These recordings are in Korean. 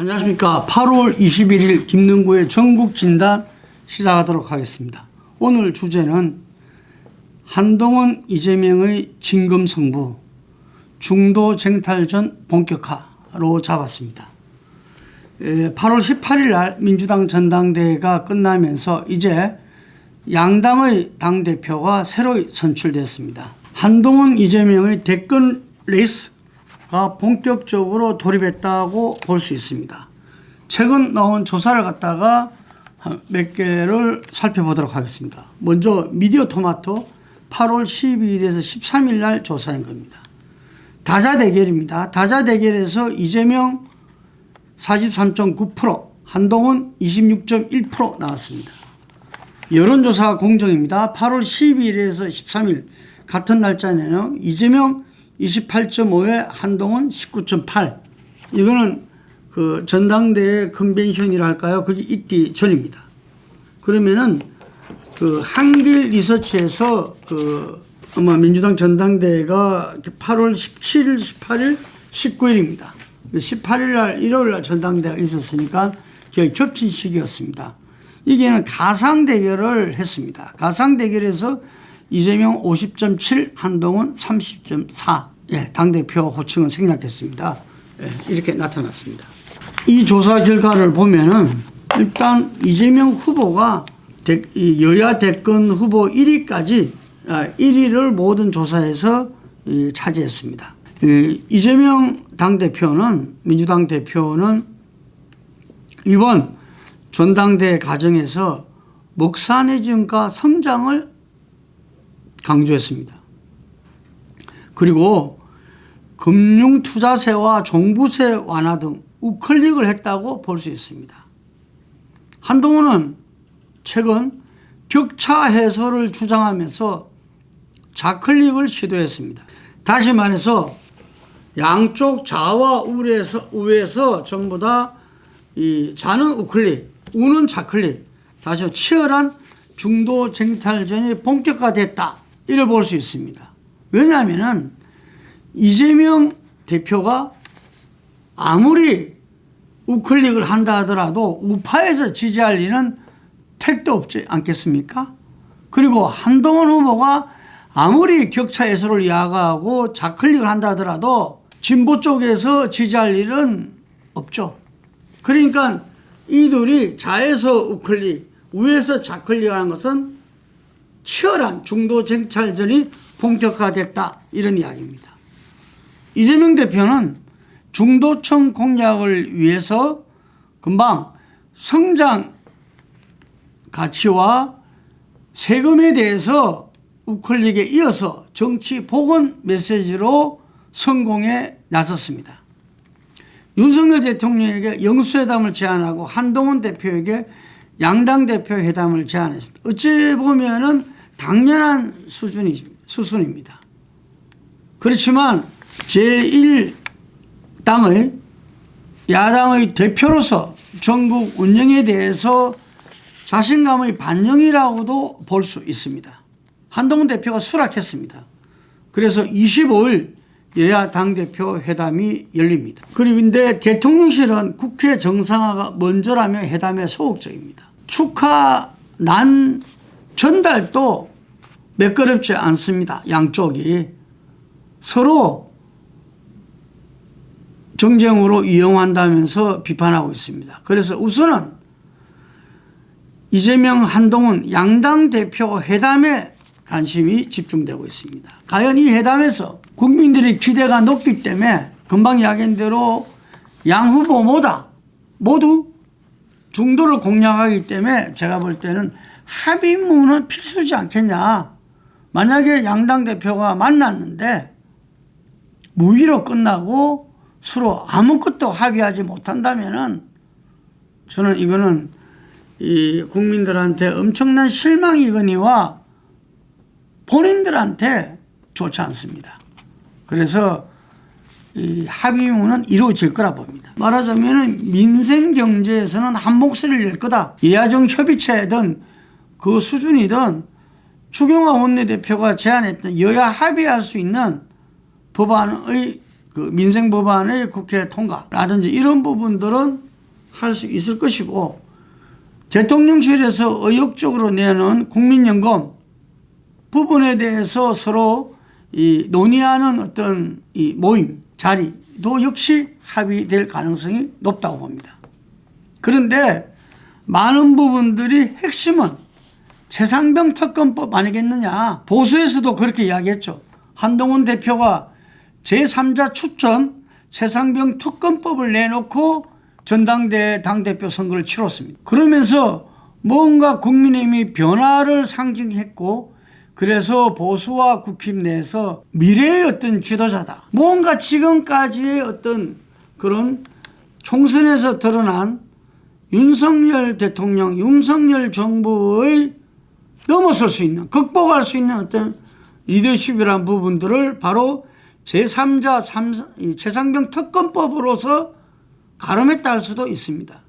안녕하십니까. 8월 21일 김능구의 전국진단 시작하도록 하겠습니다. 오늘 주제는 한동훈 이재명의 진검승부 중도쟁탈전 본격화로 잡았습니다. 8월 18일 날 민주당 전당대회가 끝나면서 이제 양당의 당대표가 새로 선출됐습니다. 한동훈 이재명의 대권 레이스가 본격적으로 돌입했다고 볼 수 있습니다. 최근 나온 조사를 갖다가 몇 개를 살펴보도록 하겠습니다. 먼저 미디어 토마토 8월 12일에서 13일 날 조사한 겁니다. 다자 대결입니다. 다자 대결에서 이재명 43.9%, 한동훈 26.1% 나왔습니다. 여론조사 공정입니다. 8월 12일에서 13일 같은 날짜네요. 이재명 28.5에 한동훈 19.8. 이거는 그 전당대회 컨벤션이라 할까요? 그게 있기 전입니다. 그러면은 그 한길 리서치에서 그 아마 민주당 전당대회가 8월 17일, 18일, 19일입니다. 18일 날, 일요일 날 전당대회가 있었으니까 거의 겹친 시기였습니다. 이게는 가상 대결을 했습니다. 가상 대결에서 이재명 50.7, 한동훈 30.4. 예, 당대표 호칭은 생략했습니다. 예, 이렇게 나타났습니다. 이 조사 결과를 보면은 일단 이재명 후보가 여야 대권 후보 1위까지 1위를 모든 조사에서 차지했습니다. 이재명 당대표는, 민주당 대표는 이번 전당대회 과정에서 먹사내증과 성장을 강조했습니다. 그리고 금융투자세와 종부세 완화 등 우클릭을 했다고 볼 수 있습니다. 한동훈은 최근 격차 해소를 주장하면서 좌클릭을 시도했습니다. 다시 말해서 양쪽 좌와 우에서 전부 다 이 좌는 우클릭, 우는 좌클릭, 다시 치열한 중도 쟁탈전이 본격화됐다, 이래 볼 수 있습니다. 왜냐하면 이재명 대표가 아무리 우클릭을 한다 하더라도 우파에서 지지할 일은 택도 없지 않겠습니까? 그리고 한동훈 후보가 아무리 격차 해소를 야가하고 좌클릭을 한다 하더라도 진보 쪽에서 지지할 일은 없죠. 그러니까 이들이 좌에서 우클릭, 우에서 좌클릭하는 것은 치열한 중도 쟁탈전이 본격화됐다, 이런 이야기입니다. 이재명 대표는 중도층 공략을 위해서 금방 성장 가치와 세금에 대해서 우클릭에 이어서 정치 복원 메시지로 성공에 나섰습니다. 윤석열 대통령에게 영수회담을 제안하고 한동훈 대표에게 양당 대표 회담을 제안했습니다. 어찌 보면은 당연한 수순입니다. 그렇지만 제1당의 야당의 대표로서 전국 운영에 대해서 자신감의 반영이라고도 볼 수 있습니다. 한동훈 대표가 수락했습니다. 그래서 25일 여야 당대표 회담이 열립니다. 그런데 대통령실은 국회 정상화가 먼저라며 회담에 소극적입니다. 축하난 전달도 매끄럽지 않습니다. 양쪽이 서로 정쟁으로 이용한다면서 비판하고 있습니다. 그래서 우선은 이재명, 한동훈 양당 대표 회담에 관심이 집중되고 있습니다. 과연 이 회담에서 국민들의 기대가 높기 때문에 금방 이야기한 대로 양 후보 모두 중도를 공략하기 때문에 제가 볼 때는 합의문은 필수지 않겠냐. 만약에 양당 대표가 만났는데 무위로 끝나고 서로 아무것도 합의하지 못한다면은 저는 이거는 이 국민들한테 엄청난 실망이거니와 본인들한테 좋지 않습니다. 그래서 이 합의문은 이루어질 거라 봅니다. 말하자면 민생 경제에서는 한 목소리를 낼 거다. 이하정 협의체든 그 수준이든 추경호 원내대표가 제안했던 여야 합의할 수 있는 법안의 그 민생 법안의 국회 통과라든지 이런 부분들은 할 수 있을 것이고, 대통령실에서 의욕적으로 내는 국민연금 부분에 대해서 서로 논의하는 어떤 모임 자리도 역시 합의될 가능성이 높다고 봅니다. 그런데 많은 부분들이 핵심은 최상병 특검법 아니겠느냐. 보수에서도 그렇게 이야기했죠. 한동훈 대표가 제3자 추천 최상병 특검법을 내놓고 전당대회 당대표 선거를 치렀습니다. 그러면서 뭔가 국민의힘이 변화를 상징했고, 그래서 보수와 국힘 내에서 미래의 어떤 지도자다. 뭔가 지금까지의 어떤 그런 총선에서 드러난 윤석열 대통령, 윤석열 정부의 넘어설 수 있는, 극복할 수 있는 어떤 리더십이라는 부분들을 바로 제3자 최상병 특검법으로서 가름했다 할 수도 있습니다.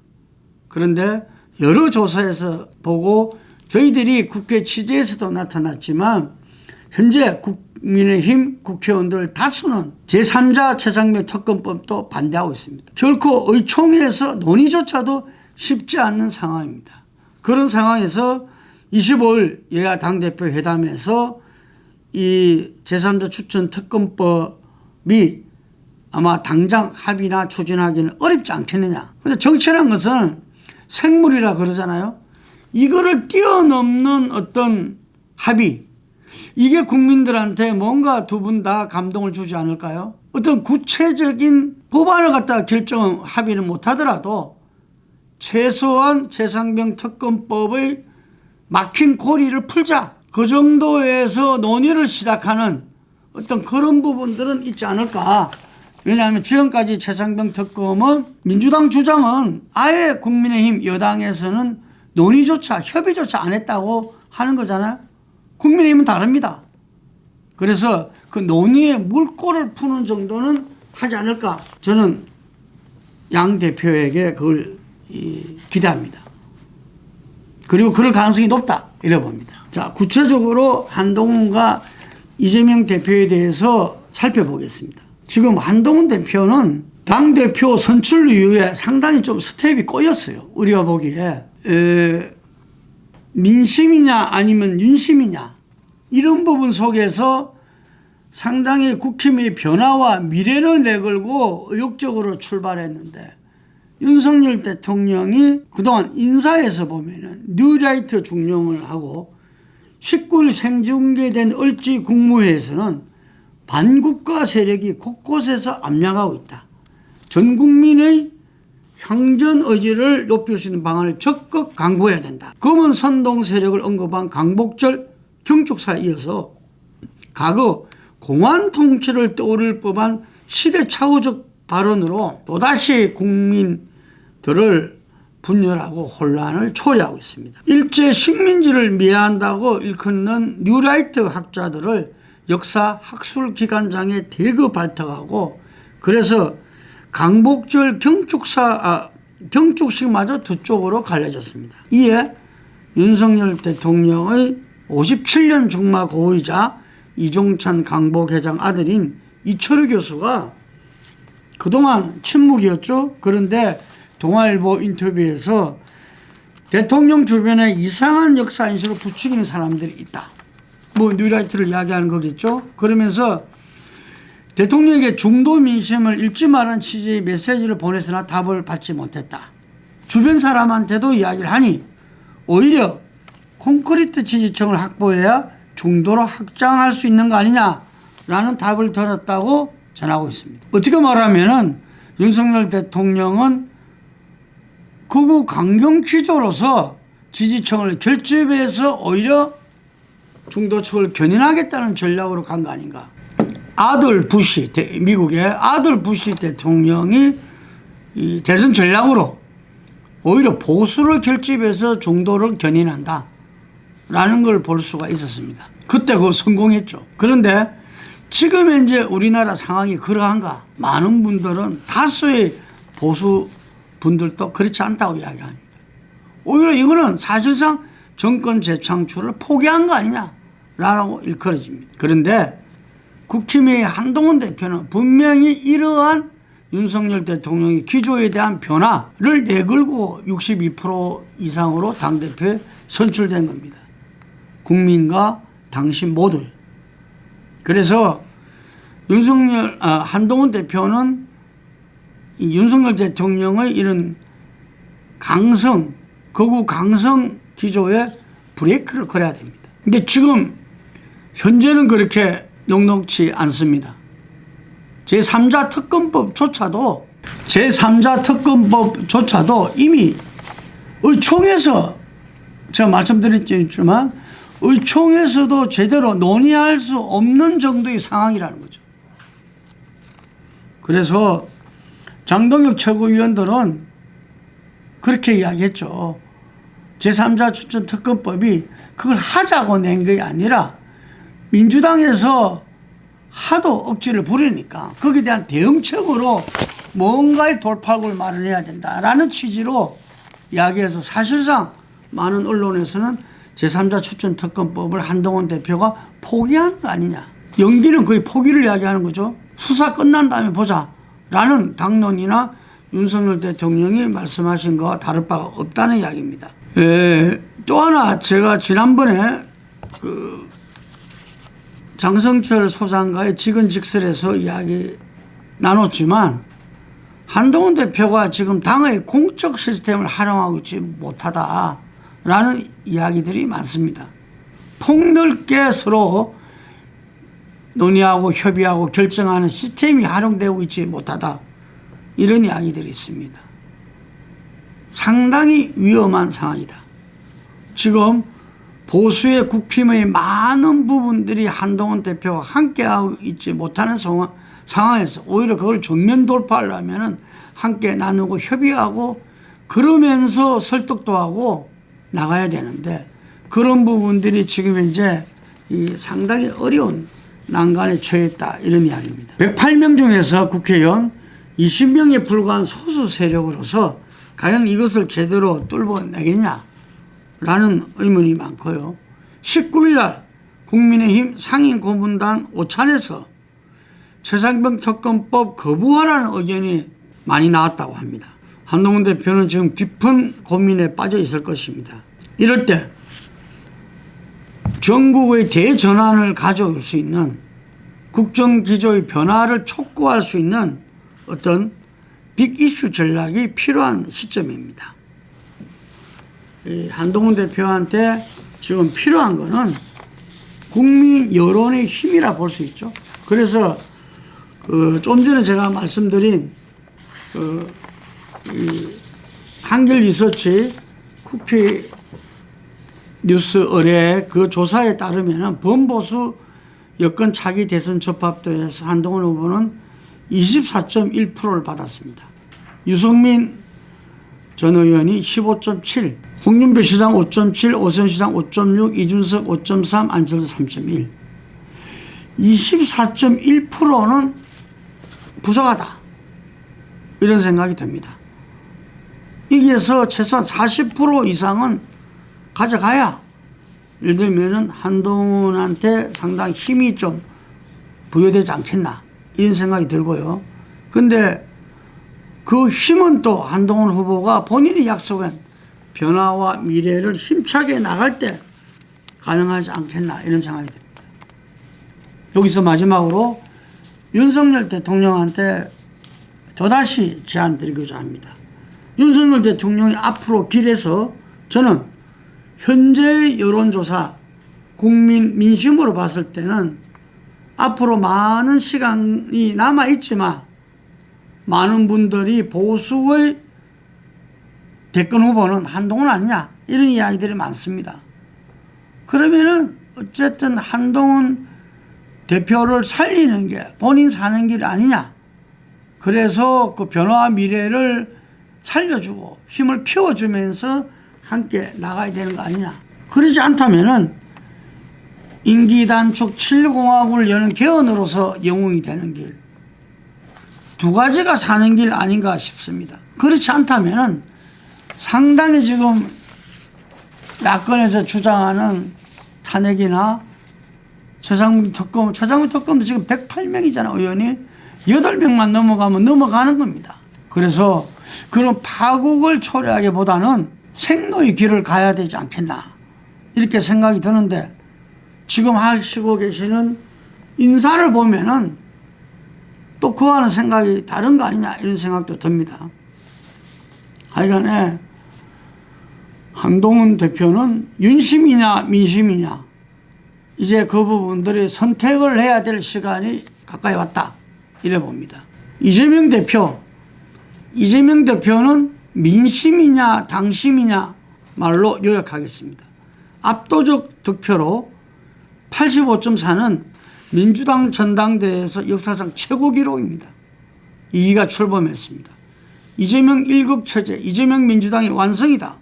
그런데 여러 조사에서 보고 저희들이 국회 취재에서도 나타났지만 현재 국민의힘 국회의원들 다수는 제3자 최상병 특검법도 반대하고 있습니다. 결코 의총회에서 논의조차도 쉽지 않는 상황입니다. 그런 상황에서 25일 여야 당대표 회담에서 이 제3자 추천 특검법이 아마 당장 합의나 추진하기는 어렵지 않겠느냐. 그런데 정치라는 것은 생물이라 그러잖아요. 이거를 뛰어넘는 어떤 합의, 이게 국민들한테 뭔가 두 분 다 감동을 주지 않을까요? 어떤 구체적인 법안을 갖다가 합의는 못하더라도 최소한 최상병 특검법의 막힌 고리를 풀자, 그 정도에서 논의를 시작하는 어떤 그런 부분들은 있지 않을까. 왜냐하면 지금까지 최상병 특검은 민주당 주장은 아예 국민의힘 여당에서는 논의조차 협의조차 안 했다고 하는 거잖아요. 국민의힘은 다릅니다. 그래서 그 논의의 물꼬를 푸는 정도는 하지 않을까. 저는 양 대표에게 그걸 기대합니다. 그리고 그럴 가능성이 높다 이래 봅니다. 자, 구체적으로 한동훈과 이재명 대표에 대해서 살펴보겠습니다. 지금 한동훈 대표는 당대표 선출 이후에 상당히 좀 스텝이 꼬였어요. 우리가 보기에 민심이냐 아니면 윤심이냐 이런 부분 속에서 상당히 국힘의 변화와 미래를 내걸고 의욕적으로 출발했는데, 윤석열 대통령이 그동안 인사에서 보면은 뉴라이트 중용을 하고 19일 생중계된 을지 국무회에서는 반국가 세력이 곳곳에서 압력하고 있다. 전 국민의 향전 의지를 높일 수 있는 방안을 적극 강구해야 된다. 검은 선동 세력을 언급한 강복절 경축사에 이어서 과거 공안 통치를 떠올릴 법한 시대착오적 발언으로 또다시 국민들을 분열하고 혼란을 초래하고 있습니다. 일제 식민지를 미화한다고 일컫는 뉴라이트 학자들을 역사 학술 기관장에 대거 발탁하고, 그래서 강복절 경축식마저 두 쪽으로 갈려졌습니다. 이에 윤석열 대통령의 57년 중마 고위자 이종찬 강복회장 아들인 이철우 교수가 그동안 침묵이었죠. 그런데 동아일보 인터뷰에서 대통령 주변에 이상한 역사 인식을 부추기는 사람들이 있다. 뉴라이트를 이야기하는 거겠죠. 그러면서 대통령에게 중도 민심을 읽지 말라는 취지의 메시지를 보내서나 답을 받지 못했다. 주변 사람한테도 이야기를 하니 오히려 콘크리트 지지층을 확보해야 중도로 확장할 수 있는 거 아니냐라는 답을 들었다고 전하고 있습니다. 어떻게 말하면은 윤석열 대통령은 극우 강경 기조로서 지지층을 결집해서 오히려 중도 측을 견인하겠다는 전략으로 간 거 아닌가. 아들 부시, 미국의 아들 부시 대통령이 이 대선 전략으로 오히려 보수를 결집해서 중도를 견인한다 라는 걸 볼 수가 있었습니다. 그때 그거 성공했죠. 그런데 지금 현재 우리나라 상황이 그러한가? 많은 분들은, 다수의 보수 분들도 그렇지 않다고 이야기합니다. 오히려 이거는 사실상 정권 재창출을 포기한 거 아니냐라고 일컬어집니다. 그런데 국힘의 한동훈 대표는 분명히 이러한 윤석열 대통령의 기조에 대한 변화를 내걸고 62% 이상으로 당대표에 선출된 겁니다. 국민과 당신 모두. 그래서 한동훈 대표는 이 윤석열 대통령의 이런 거구 강성 기조에 브레이크를 걸어야 됩니다. 근데 지금 현재는 그렇게 녹록치 않습니다. 제3자 특검법조차도 이미 의총에서 제가 말씀드렸지만 의총에서도 제대로 논의할 수 없는 정도의 상황이라는 거죠. 그래서 장동혁 최고위원들은 그렇게 이야기했죠. 제3자 추천 특검법이 그걸 하자고 낸 게 아니라 민주당에서 하도 억지를 부리니까 거기에 대한 대응책으로 뭔가의 돌파구를 마련해야 된다라는 취지로 이야기해서 사실상 많은 언론에서는 제3자 추천 특검법을 한동훈 대표가 포기하는 거 아니냐. 연기는 거의 포기를 이야기하는 거죠. 수사 끝난 다음에 보자라는 당론이나 윤석열 대통령이 말씀하신 거와 다를 바가 없다는 이야기입니다. 또 하나 제가 지난번에 장성철 소장과의 직언직설에서 이야기 나눴지만 한동훈 대표가 지금 당의 공적 시스템을 활용하고 있지 못하다라는 이야기들이 많습니다. 폭넓게 서로 논의하고 협의하고 결정하는 시스템이 활용되고 있지 못하다. 이런 이야기들이 있습니다. 상당히 위험한 상황이다. 지금 보수의 국힘의 많은 부분들이 한동훈 대표가 함께하고 있지 못하는 상황에서 오히려 그걸 정면 돌파하려면 함께 나누고 협의하고 그러면서 설득도 하고 나가야 되는데 그런 부분들이 지금 현재 상당히 어려운 난간에 처했다 이런 이야기입니다. 108명 중에서 국회의원 20명에 불과한 소수 세력으로서 과연 이것을 제대로 뚫어내겠냐라는 의문이 많고요. 19일 날 국민의힘 상임고문단 오찬에서 최상병 특검법 거부하라는 의견이 많이 나왔다고 합니다. 한동훈 대표는 지금 깊은 고민에 빠져 있을 것입니다. 이럴 때 전국의 대전환을 가져올 수 있는 국정기조의 변화를 촉구할 수 있는 어떤 빅 이슈 전략이 필요한 시점입니다. 한동훈 대표한테 지금 필요한 것은 국민 여론의 힘이라 볼 수 있죠. 그래서 좀 전에 제가 말씀드린 한길 리서치 국회 뉴스 의뢰 그 조사에 따르면 범보수 여권 차기 대선 접합도에서 한동훈 후보는 24.1%를 받았습니다. 유승민 전 의원이 15.7, 홍준표 시장 5.7, 오세훈 시장 5.6, 이준석 5.3, 안철수 3.1. 24.1%는 부족하다. 이런 생각이 듭니다. 여기에서 최소한 40% 이상은 가져가야 예를 들면 한동훈한테 상당히 힘이 좀 부여되지 않겠나 이런 생각이 들고요. 근데 그 힘은 또 한동훈 후보가 본인이 약속한 변화와 미래를 힘차게 나갈 때 가능하지 않겠나 이런 생각이 듭니다. 여기서 마지막으로 윤석열 대통령한테 또다시 제안 드리고자 합니다. 윤석열 대통령이 앞으로 길에서 저는 현재의 여론조사 국민 민심으로 봤을 때는 앞으로 많은 시간이 남아있지만 많은 분들이 보수의 대권 후보는 한동훈 아니냐 이런 이야기들이 많습니다. 그러면은 어쨌든 한동훈 대표를 살리는 게 본인 사는 길 아니냐. 그래서 그 변화와 미래를 살려주고 힘을 키워주면서 함께 나가야 되는 거 아니냐. 그러지 않다면은 임기 단축 7공화국을 여는 개헌으로서 영웅이 되는 길. 두 가지가 사는 길 아닌가 싶습니다. 그렇지 않다면은 상당히 지금 야권에서 주장하는 탄핵이나 최상무 특검도 지금 108명이잖아, 의원이. 8명만 넘어가면 넘어가는 겁니다. 그래서 그런 파국을 초래하기보다는 생로의 길을 가야 되지 않겠나 이렇게 생각이 드는데, 지금 하시고 계시는 인사를 보면은 또 그와는 생각이 다른 거 아니냐 이런 생각도 듭니다. 하여간에 한동훈 대표는 윤심이냐 민심이냐, 이제 그 부분들이 선택을 해야 될 시간이 가까이 왔다 이래 봅니다. 이재명 대표는 민심이냐 당심이냐 말로 요약하겠습니다. 압도적 득표로 85.4는 민주당 전당대회에서 역사상 최고 기록입니다. 2위가 출범했습니다. 이재명 1급 체제, 이재명 민주당의 완성이다.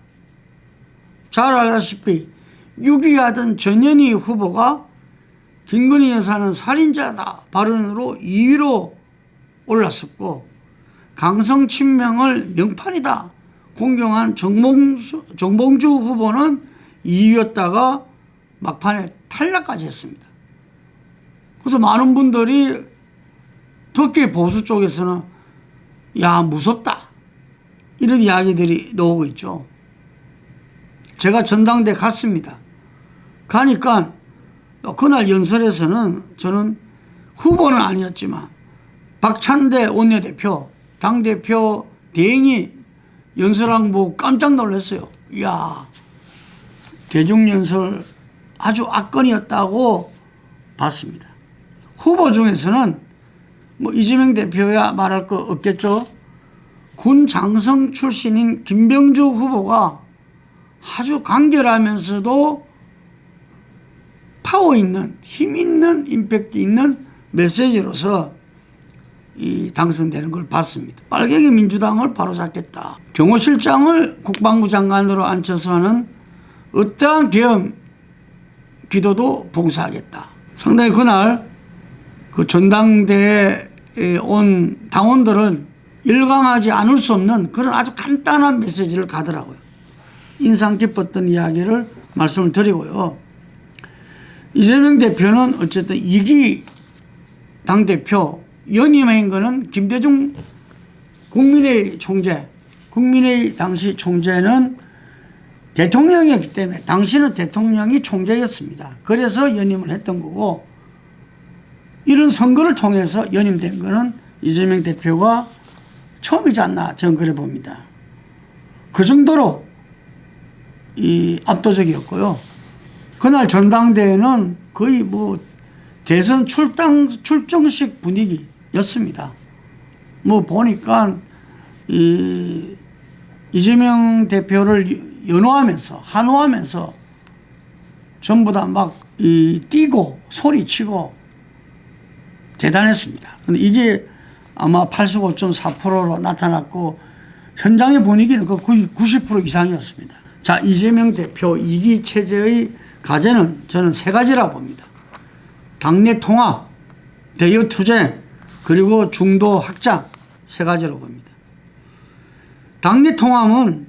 잘 알다시피 6위하던 전현희 후보가 김건희 여사는 살인자다 발언으로 2위로 올랐었고, 강성 친명을 명판이다 공경한 정봉주 후보는 2위였다가 막판에 탈락까지 했습니다. 그래서 많은 분들이 특히 보수 쪽에서는 야 무섭다 이런 이야기들이 나오고 있죠. 제가 전당대회 갔습니다. 가니까 그날 연설에서는 저는 후보는 아니었지만 박찬대 원내대표 당대표 대행이 연설한 거 보고 깜짝 놀랐어요. 이야, 대중연설 아주 압권이었다고 봤습니다. 후보 중에서는 뭐 이재명 대표야 말할 거 없겠죠. 군 장성 출신인 김병주 후보가 아주 간결하면서도 파워 있는, 힘 있는, 임팩트 있는 메시지로서 당선되는 걸 봤습니다. 빨갱이 민주당을 바로잡겠다. 경호실장을 국방부 장관으로 앉혀서 하는 어떠한 계엄 기도도 봉사하겠다. 상당히 그날 그 전당대회에 온 당원들은 열광하지 않을 수 없는 그런 아주 간단한 메시지를 가더라고요. 인상 깊었던 이야기를 말씀을 드리고요. 이재명 대표는 어쨌든 2기 당대표, 연임한 거는 김대중 국민의 총재, 국민의 당시 총재는 대통령이었기 때문에 당시는 대통령이 총재였습니다. 그래서 연임을 했던 거고, 이런 선거를 통해서 연임된 거는 이재명 대표가 처음이지 않나 저는 그래 봅니다. 그 정도로 압도적이었고요. 그날 전당대회는 거의 뭐 대선 출정식 분위기였습니다. 뭐 보니까 이재명 대표를 한호하면서 전부 다 막 뛰고 소리치고 대단했습니다. 근데 이게 아마 85.4%로 나타났고, 현장의 분위기는 거의 90% 이상이었습니다. 자, 이재명 대표 2기 체제의 과제는 저는 3가지라 봅니다. 당내 통합, 대여 투쟁, 그리고 중도 확장, 3가지로 봅니다. 당내 통합은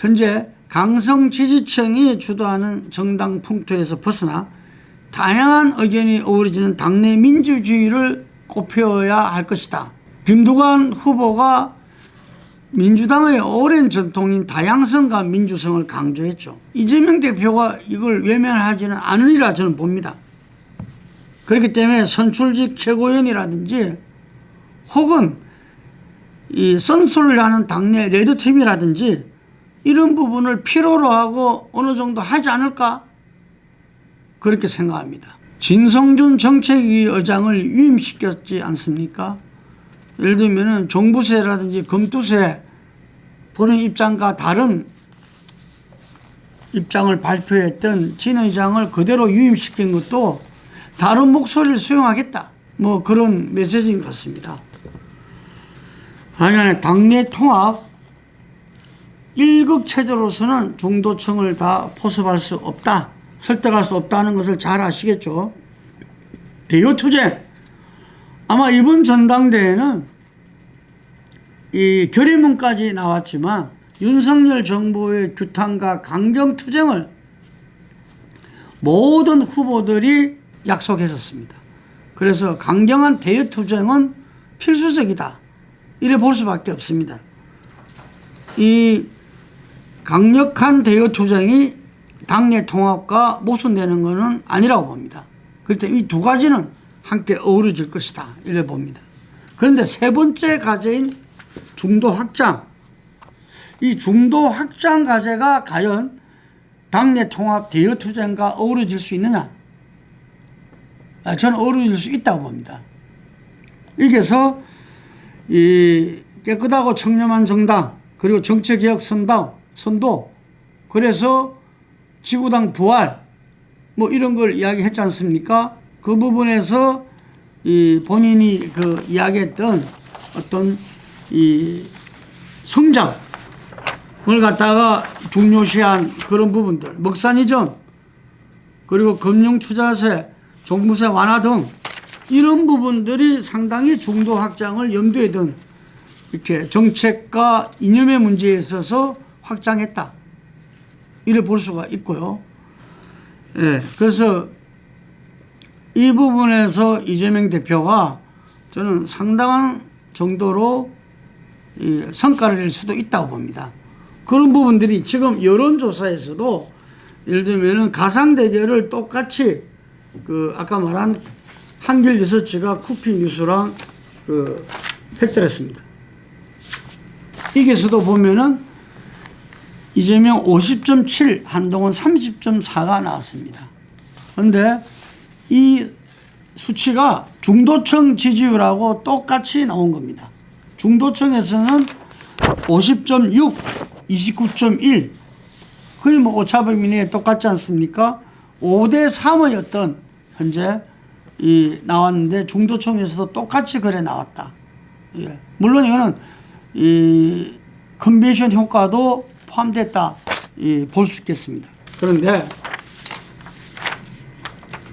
현재 강성 지지층이 주도하는 정당 풍토에서 벗어나 다양한 의견이 어우러지는 당내 민주주의를 꽃피워야 할 것이다. 김두관 후보가 민주당의 오랜 전통인 다양성과 민주성을 강조했죠. 이재명 대표가 이걸 외면하지는 않으리라 저는 봅니다. 그렇기 때문에 선출직 최고위원이라든지 혹은 선출을 하는 당내 레드팀이라든지 이런 부분을 필요로 하고 어느 정도 하지 않을까 그렇게 생각합니다. 진성준 정책위 의장을 위임시켰지 않습니까? 예를 들면 종부세라든지 금투세 본인 입장과 다른 입장을 발표했던 진 의장을 그대로 위임시킨 것도 다른 목소리를 수용하겠다, 뭐 그런 메시지인 것 같습니다. 하여간에 당내 통합 1급 체제로서는 중도층을 다 포섭할 수 없다, 설득할 수 없다는 것을 잘 아시겠죠. 대여 투쟁, 아마 이번 전당대회는 이 결의문까지 나왔지만 윤석열 정부의 규탄과 강경 투쟁을 모든 후보들이 약속했었습니다. 그래서 강경한 대여 투쟁은 필수적이다. 이래 볼 수밖에 없습니다. 이 강력한 대여 투쟁이 당내 통합과 모순되는 것은 아니라고 봅니다. 그럴 때 이 두 가지는 함께 어우러질 것이다. 이래 봅니다. 그런데 세 번째 과제인 중도 확장. 이 중도 확장 과제가 과연 당내 통합 대여 투쟁과 어우러질 수 있느냐? 저는 어우러질 수 있다고 봅니다. 여기서 이 깨끗하고 청렴한 정당, 그리고 정치개혁 선도, 그래서 지구당 부활, 뭐 이런 걸 이야기했지 않습니까? 그 부분에서 이 본인이 그 이야기했던 어떤 이 성장을 갖다가 중요시한 그런 부분들, 먹사니즘, 그리고 금융투자세, 종부세 완화 등 이런 부분들이 상당히 중도 확장을 염두에 둔 이렇게 정책과 이념의 문제에 있어서 확장했다. 이를 볼 수가 있고요. 예, 그래서 이 부분에서 이재명 대표가 저는 상당한 정도로 이 성과를 낼 수도 있다고 봅니다. 그런 부분들이 지금 여론조사에서도 예를 들면 가상 대결을 똑같이 그 아까 말한 한길 리서치가 쿠키 뉴스랑 그 획득했습니다. 여기서도 보면은 이재명 50.7, 한동훈 30.4가 나왔습니다. 그런데 이 수치가 중도층 지지율하고 똑같이 나온 겁니다. 중도층에서는 50.6, 29.1, 거의 뭐 오차범위내에 똑같지 않습니까? 5대 3의 어떤 현재 이 나왔는데 중도층에서도 똑같이 그래 나왔다. 예. 물론 이거는 이 컨벤션 효과도 포함됐다 볼 수 있겠습니다. 그런데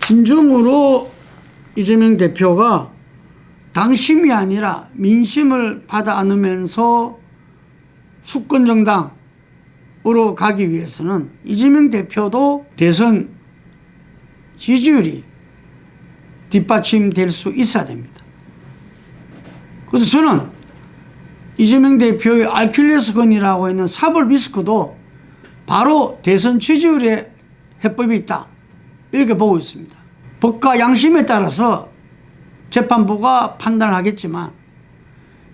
진정으로 이재명 대표가 당심이 아니라 민심을 받아 안으면서 수권정당으로 가기 위해서는 이재명 대표도 대선 지지율이 뒷받침될 수 있어야 됩니다. 그래서 저는 이재명 대표의 알킬레스건이라고 있는 사법 리스크도 바로 대선 지지율에 해법이 있다. 이렇게 보고 있습니다. 법과 양심에 따라서 재판부가 판단을 하겠지만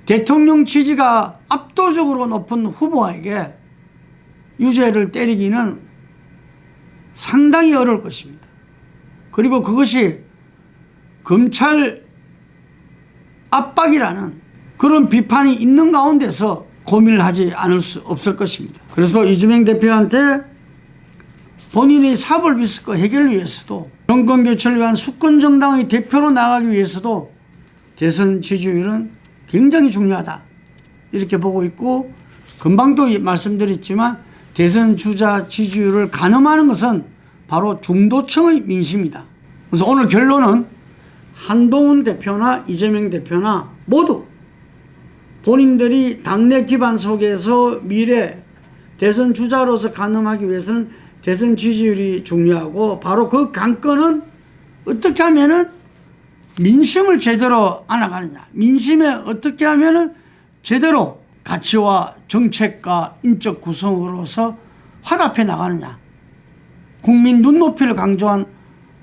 대통령 지지가 압도적으로 높은 후보에게 유죄를 때리기는 상당히 어려울 것입니다. 그리고 그것이 검찰 압박이라는 그런 비판이 있는 가운데서 고민을 하지 않을 수 없을 것입니다. 그래서 이재명 대표한테 본인의 사법 리스크 해결을 위해서도 정권 교체를 위한 수권정당의 대표로 나가기 위해서도 대선 지지율은 굉장히 중요하다. 이렇게 보고 있고, 금방도 말씀드렸지만 대선 주자 지지율을 가늠하는 것은 바로 중도층의 민심이다. 그래서 오늘 결론은 한동훈 대표나 이재명 대표나 모두 본인들이 당내 기반 속에서 미래 대선 주자로서 가늠하기 위해서는 대선 지지율이 중요하고, 바로 그 관건은 어떻게 하면은 민심을 제대로 안아가느냐, 민심에 어떻게 하면은 제대로 가치와 정책과 인적 구성으로서 화답해 나가느냐. 국민 눈높이를 강조한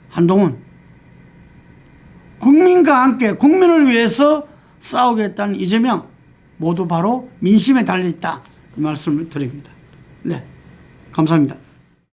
한동훈, 국민과 함께 국민을 위해서 싸우겠다는 이재명, 모두 바로 민심에 달려있다. 이 말씀을 드립니다. 네, 감사합니다.